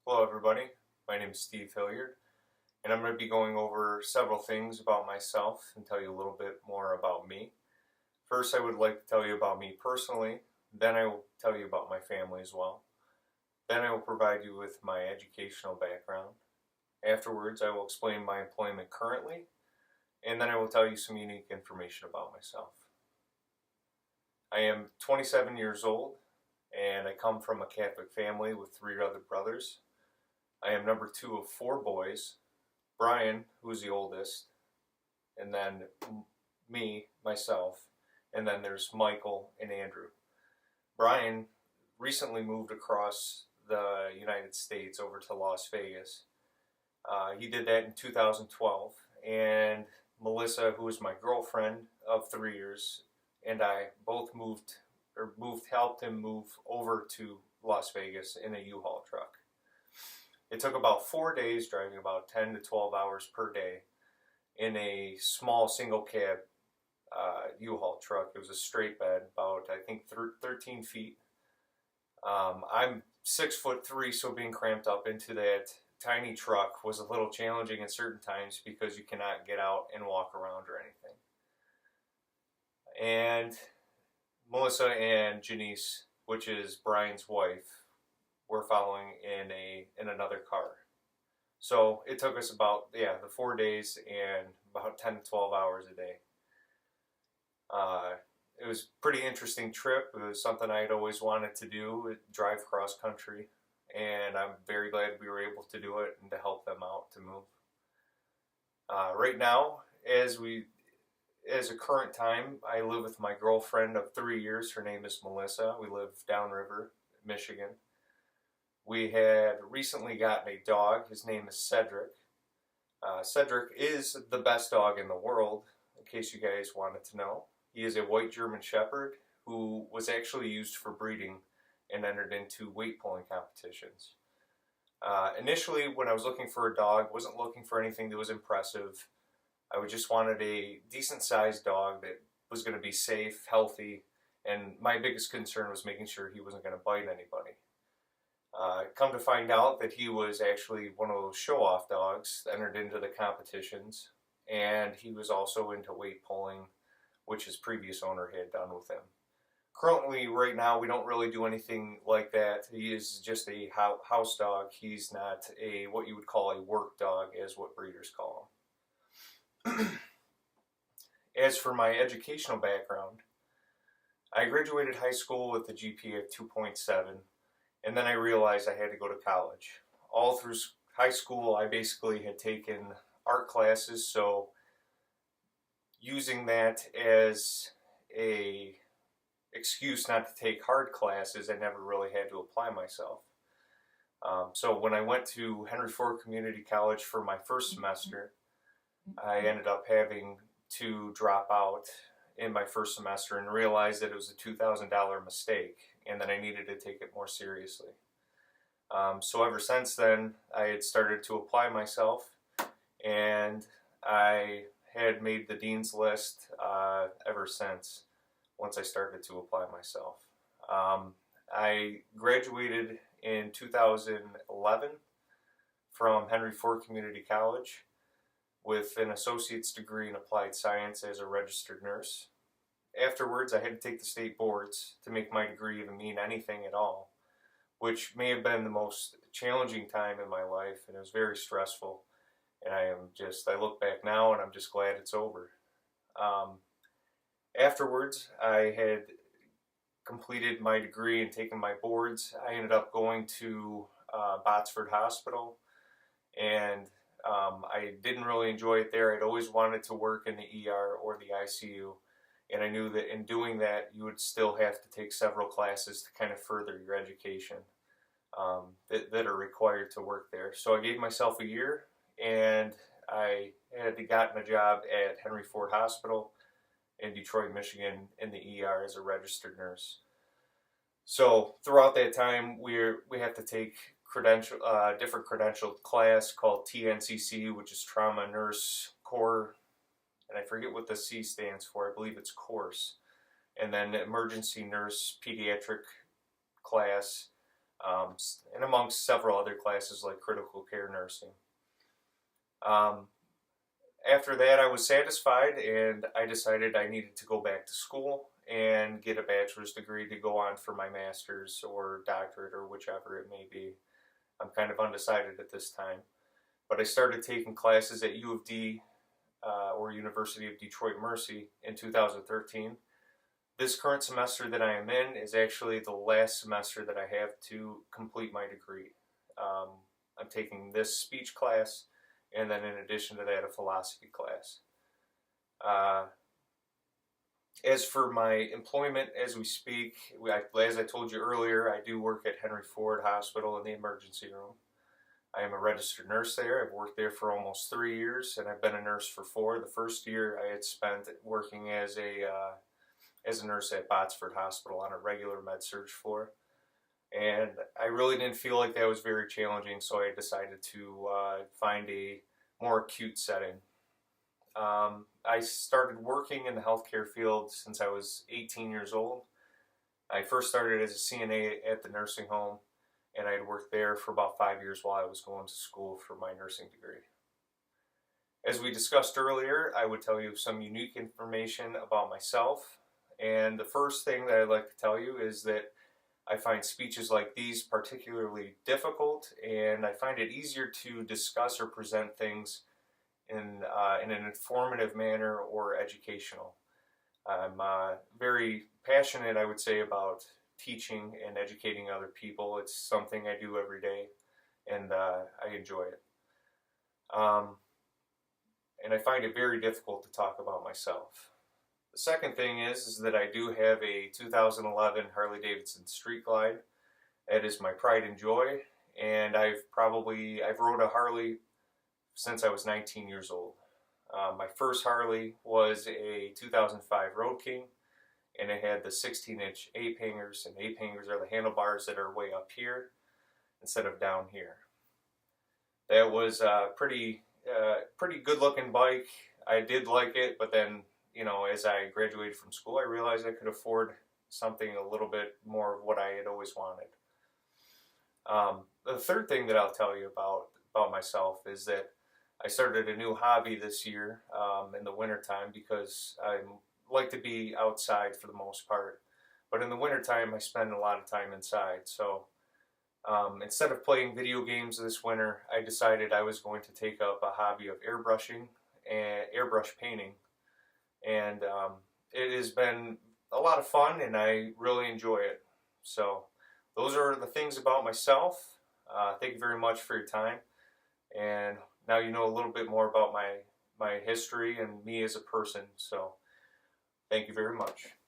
Hello everybody, my name is Steve Hilliard, and I'm going to be going over several things about myself and tell you a little bit more about me. First, I would like to tell you about me personally, then I will tell you about my family as well. Then I will provide you with my educational background. Afterwards, I will explain my employment currently, and then I will tell you some unique information about myself. I am 27 years old, and I come from a Catholic family with 3 other brothers. I am number 2 of 4 boys. Brian, who is the oldest, and then myself, and then there's Michael and Andrew. Brian recently moved across the United States over to Las Vegas. He did that in 2012, and Melissa, who is my girlfriend of 3 years, and I both helped him move over to Las Vegas in a U-Haul truck. It took about 4 days, driving about 10 to 12 hours per day in a small single cab U-Haul truck. It was a straight bed, about I think 13 feet. I'm 6'3", so being cramped up into that tiny truck was a little challenging at certain times because you cannot get out and walk around or anything. And Melissa and Janice, which is Brian's wife, were following in another car. So it took us about the 4 days and about 10 to 12 hours a day. It was a pretty interesting trip. It was something I'd always wanted to do, drive cross country, and I'm very glad we were able to do it and to help them out to move. Right now, as a current time, I live with my girlfriend of 3 years. Her name is Melissa. We live downriver, Michigan. We had recently gotten a dog. His name is Cedric. Cedric is the best dog in the world, in case you guys wanted to know. He is a white German Shepherd who was actually used for breeding and entered into weight pulling competitions. Initially, when I was looking for a dog, wasn't looking for anything that was impressive. I just wanted a decent sized dog that was going to be safe, healthy, and my biggest concern was making sure he wasn't going to bite anybody. Come to find out that he was actually one of those show-off dogs that entered into the competitions, and he was also into weight pulling, which his previous owner had done with him. Currently, right now, we don't really do anything like that. He is just a house dog. He's not what you would call a work dog, as what breeders call him. As for my educational background, I graduated high school with a GPA of 2.7, and then I realized I had to go to college. All through high school, I basically had taken art classes, so using that as a excuse not to take hard classes, I never really had to apply myself. So when I went to Henry Ford Community College for my first semester, I ended up having to drop out in my first semester and realized that it was a $2,000 mistake and that I needed to take it more seriously. So ever since then, I had started to apply myself, and I had made the dean's list ever since, once I started to apply myself. I graduated in 2011 from Henry Ford Community College with an associate's degree in applied science as a registered nurse. Afterwards, I had to take the state boards to make my degree even mean anything at all, which may have been the most challenging time in my life, and it was very stressful. And I look back now and I'm just glad it's over. Afterwards, I had completed my degree and taken my boards. I ended up going to Botsford Hospital, and I didn't really enjoy it there. I'd always wanted to work in the ER or the ICU, and I knew that in doing that, you would still have to take several classes to kind of further your education that are required to work there. So I gave myself a year, and I had gotten a job at Henry Ford Hospital in Detroit, Michigan, in the ER as a registered nurse. So throughout that time, we have to take different credentialed class called TNCC, which is Trauma Nurse Core, and I forget what the C stands for. I believe it's course. And then Emergency Nurse Pediatric class, and amongst several other classes like critical care nursing. Um, After that, I was satisfied, and I decided I needed to go back to school and get a bachelor's degree to go on for my master's or doctorate or whichever it may be. I'm kind of undecided at this time, but I started taking classes at U of D or University of Detroit Mercy in 2013. This current semester that I am in is actually the last semester that I have to complete my degree. Um, I'm taking this speech class, and then in addition to that, a philosophy class. Uh, as for my employment as we speak, as I told you earlier, I do work at Henry Ford Hospital in the emergency room. I am a registered nurse there. I've worked there for almost 3 years, and I've been a nurse for 4. The first year I had spent working as a nurse at Botsford Hospital on a regular med-surg floor. And I really didn't feel like that was very challenging, so I decided to find a more acute setting. I started working in the healthcare field since I was 18 years old. I first started as a CNA at the nursing home, and I had worked there for about 5 years while I was going to school for my nursing degree. As we discussed earlier, I would tell you some unique information about myself. And the first thing that I'd like to tell you is that I find speeches like these particularly difficult, and I find it easier to discuss or present things in an informative manner or educational. I'm very passionate, I would say, about teaching and educating other people. It's something I do every day, and I enjoy it. And I find it very difficult to talk about myself. The second thing is that I do have a 2011 Harley-Davidson Street Glide. That is my pride and joy, and I've rode a Harley since I was 19 years old. My first Harley was a 2005 Road King, and it had the 16-inch ape hangers, and ape hangers are the handlebars that are way up here instead of down here. That was a pretty good looking bike. I did like it, but then, you know, as I graduated from school, I realized I could afford something a little bit more of what I had always wanted. The third thing that I'll tell you about myself is that I started a new hobby this year in the wintertime, because I like to be outside for the most part. But in the wintertime, I spend a lot of time inside. So instead of playing video games this winter, I decided I was going to take up a hobby of airbrushing and airbrush painting. And it has been a lot of fun, and I really enjoy it. So those are the things about myself. Thank you very much for your time. And now you know a little bit more about my history and me as a person. So thank you very much.